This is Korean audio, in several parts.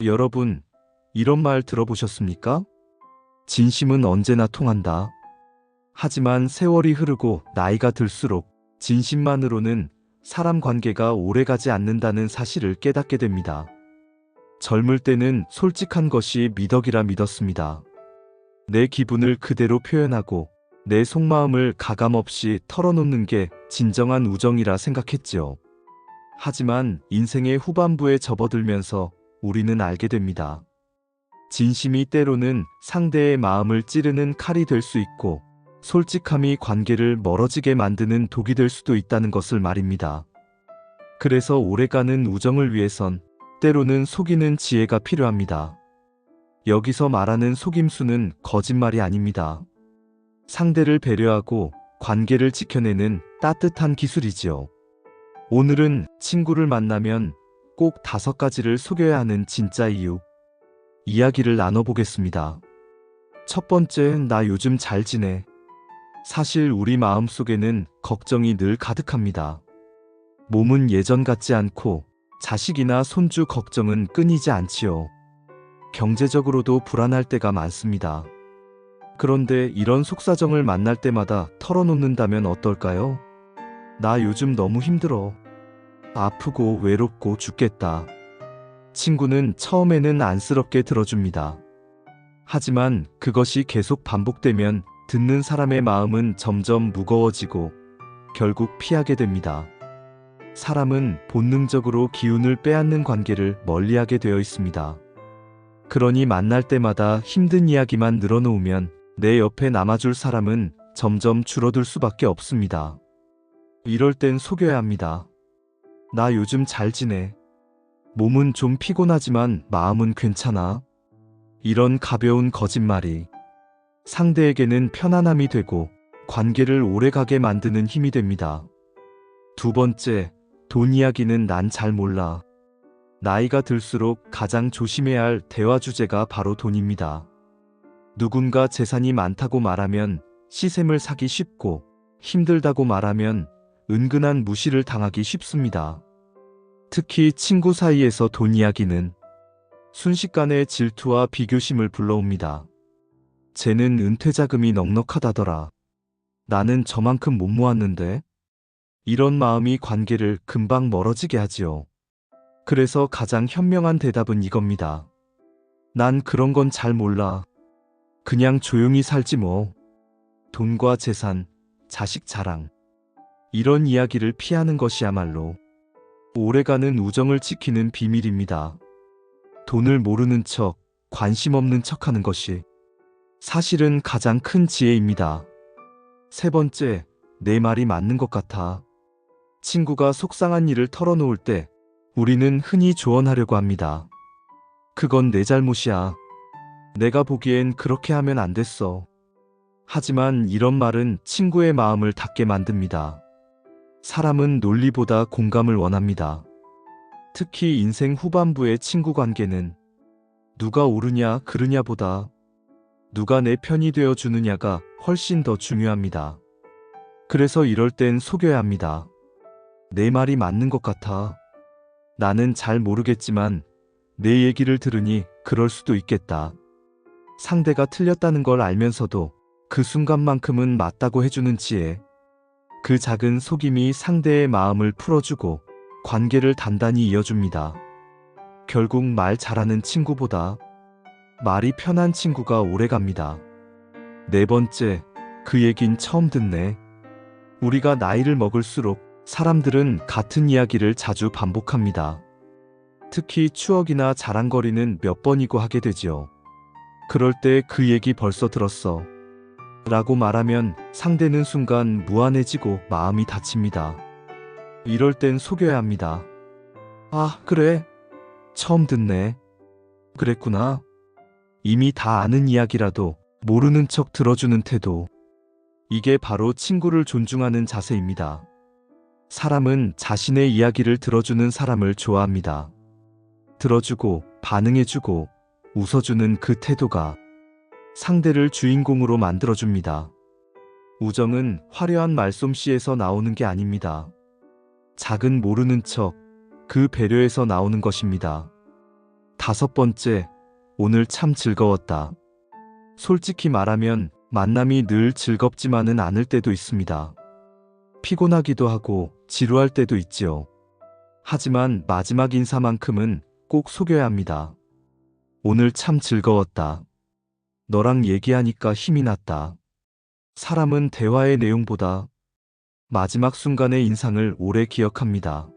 여러분, 이런 말 들어보셨습니까? 진심은 언제나 통한다. 하지만 세월이 흐르고 나이가 들수록 진심만으로는 사람 관계가 오래가지 않는다는 사실을 깨닫게 됩니다. 젊을 때는 솔직한 것이 미덕이라 믿었습니다. 내 기분을 그대로 표현하고 내 속마음을 가감없이 털어놓는 게 진정한 우정이라 생각했지요. 하지만 인생의 후반부에 접어들면서 우리는 알게 됩니다. 진심이 때로는 상대의 마음을 찌르는 칼이 될 수 있고 솔직함이 관계를 멀어지게 만드는 독이 될 수도 있다는 것을 말입니다. 그래서 오래가는 우정을 위해선 때로는 속이는 지혜가 필요합니다. 여기서 말하는 속임수는 거짓말이 아닙니다. 상대를 배려하고 관계를 지켜내는 따뜻한 기술이지요. 오늘은 친구를 만나면 꼭 5가지를 속여야 하는 진짜 이유, 이야기를 나눠보겠습니다. 첫 번째, 나 요즘 잘 지내. 사실 우리 마음속에는 걱정이 늘 가득합니다. 몸은 예전 같지 않고 자식이나 손주 걱정은 끊이지 않지요. 경제적으로도 불안할 때가 많습니다. 그런데 이런 속사정을 만날 때마다 털어놓는다면 어떨까요? 나 요즘 너무 힘들어. 아프고 외롭고 죽겠다. 친구는 처음에는 안쓰럽게 들어줍니다. 하지만 그것이 계속 반복되면 듣는 사람의 마음은 점점 무거워지고 결국 피하게 됩니다. 사람은 본능적으로 기운을 빼앗는 관계를 멀리하게 되어 있습니다. 그러니 만날 때마다 힘든 이야기만 늘어놓으면 내 옆에 남아줄 사람은 점점 줄어들 수밖에 없습니다. 이럴 땐 속여야 합니다. 나 요즘 잘 지내. 몸은 좀 피곤하지만 마음은 괜찮아. 이런 가벼운 거짓말이 상대에게는 편안함이 되고 관계를 오래가게 만드는 힘이 됩니다. 두 번째, 돈 이야기는 난 잘 몰라. 나이가 들수록 가장 조심해야 할 대화 주제가 바로 돈입니다. 누군가 재산이 많다고 말하면 시샘을 사기 쉽고 힘들다고 말하면 은근한 무시를 당하기 쉽습니다. 특히 친구 사이에서 돈 이야기는 순식간에 질투와 비교심을 불러옵니다. 쟤는 은퇴자금이 넉넉하다더라. 나는 저만큼 못 모았는데? 이런 마음이 관계를 금방 멀어지게 하지요. 그래서 가장 현명한 대답은 이겁니다. 난 그런 건 잘 몰라. 그냥 조용히 살지 뭐. 돈과 재산, 자식 자랑. 이런 이야기를 피하는 것이야말로 오래가는 우정을 지키는 비밀입니다. 돈을 모르는 척, 관심 없는 척하는 것이 사실은 가장 큰 지혜입니다. 세 번째, 내 말이 맞는 것 같아. 친구가 속상한 일을 털어놓을 때 우리는 흔히 조언하려고 합니다. 그건 내 잘못이야. 내가 보기엔 그렇게 하면 안 됐어. 하지만 이런 말은 친구의 마음을 닫게 만듭니다. 사람은 논리보다 공감을 원합니다. 특히 인생 후반부의 친구 관계는 누가 옳으냐 그르냐보다 누가 내 편이 되어 주느냐가 훨씬 더 중요합니다. 그래서 이럴 땐 속여야 합니다. 내 말이 맞는 것 같아. 나는 잘 모르겠지만 내 얘기를 들으니 그럴 수도 있겠다. 상대가 틀렸다는 걸 알면서도 그 순간만큼은 맞다고 해주는 지혜. 그 작은 속임이 상대의 마음을 풀어주고 관계를 단단히 이어줍니다. 결국 말 잘하는 친구보다 말이 편한 친구가 오래갑니다. 네 번째, 그 얘긴 처음 듣네. 우리가 나이를 먹을수록 사람들은 같은 이야기를 자주 반복합니다. 특히 추억이나 자랑거리는 몇 번이고 하게 되지요. 그럴 때 그 얘기 벌써 들었어. 라고 말하면 상대는 순간 무안해지고 마음이 다칩니다. 이럴 땐 속여야 합니다. 아, 그래? 처음 듣네. 그랬구나. 이미 다 아는 이야기라도 모르는 척 들어주는 태도. 이게 바로 친구를 존중하는 자세입니다. 사람은 자신의 이야기를 들어주는 사람을 좋아합니다. 들어주고 반응해주고 웃어주는 그 태도가 상대를 주인공으로 만들어줍니다. 우정은 화려한 말솜씨에서 나오는 게 아닙니다. 작은 모르는 척, 그 배려에서 나오는 것입니다. 5번째, 오늘 참 즐거웠다. 솔직히 말하면 만남이 늘 즐겁지만은 않을 때도 있습니다. 피곤하기도 하고 지루할 때도 있지요. 하지만 마지막 인사만큼은 꼭 속여야 합니다. 오늘 참 즐거웠다. 너랑 얘기하니까 힘이 났다. 사람은 대화의 내용보다 마지막 순간의 인상을 오래 기억합니다.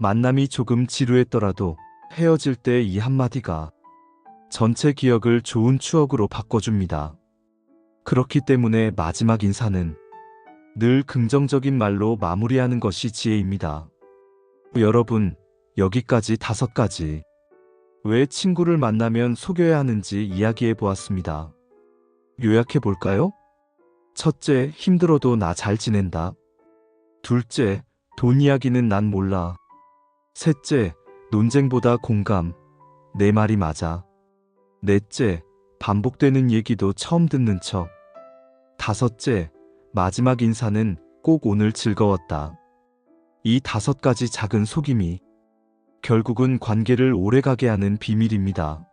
만남이 조금 지루했더라도 헤어질 때 이 한마디가 전체 기억을 좋은 추억으로 바꿔줍니다. 그렇기 때문에 마지막 인사는 늘 긍정적인 말로 마무리하는 것이 지혜입니다. 여러분, 여기까지 5가지. 왜 친구를 만나면 속여야 하는지 이야기해 보았습니다. 요약해 볼까요? 첫째, 힘들어도 나 잘 지낸다. 둘째, 돈 이야기는 난 몰라. 셋째, 논쟁보다 공감. 내 말이 맞아. 넷째, 반복되는 얘기도 처음 듣는 척. 다섯째, 마지막 인사는 꼭 오늘 즐거웠다. 이 5가지 작은 속임이 결국은 관계를 오래가게 하는 비밀입니다.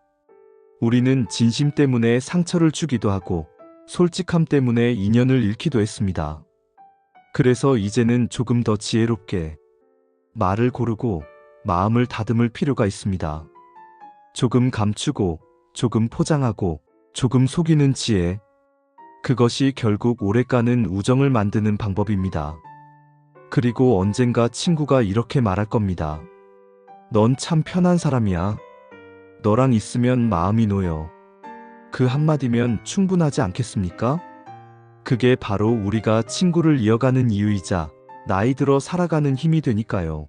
우리는 진심 때문에 상처를 주기도 하고 솔직함 때문에 인연을 잃기도 했습니다. 그래서 이제는 조금 더 지혜롭게 말을 고르고 마음을 다듬을 필요가 있습니다. 조금 감추고 조금 포장하고 조금 속이는 지혜. 그것이 결국 오래가는 우정을 만드는 방법입니다. 그리고 언젠가 친구가 이렇게 말할 겁니다. 넌 참 편한 사람이야. 너랑 있으면 마음이 놓여. 그 한마디면 충분하지 않겠습니까? 그게 바로 우리가 친구를 이어가는 이유이자 나이 들어 살아가는 힘이 되니까요.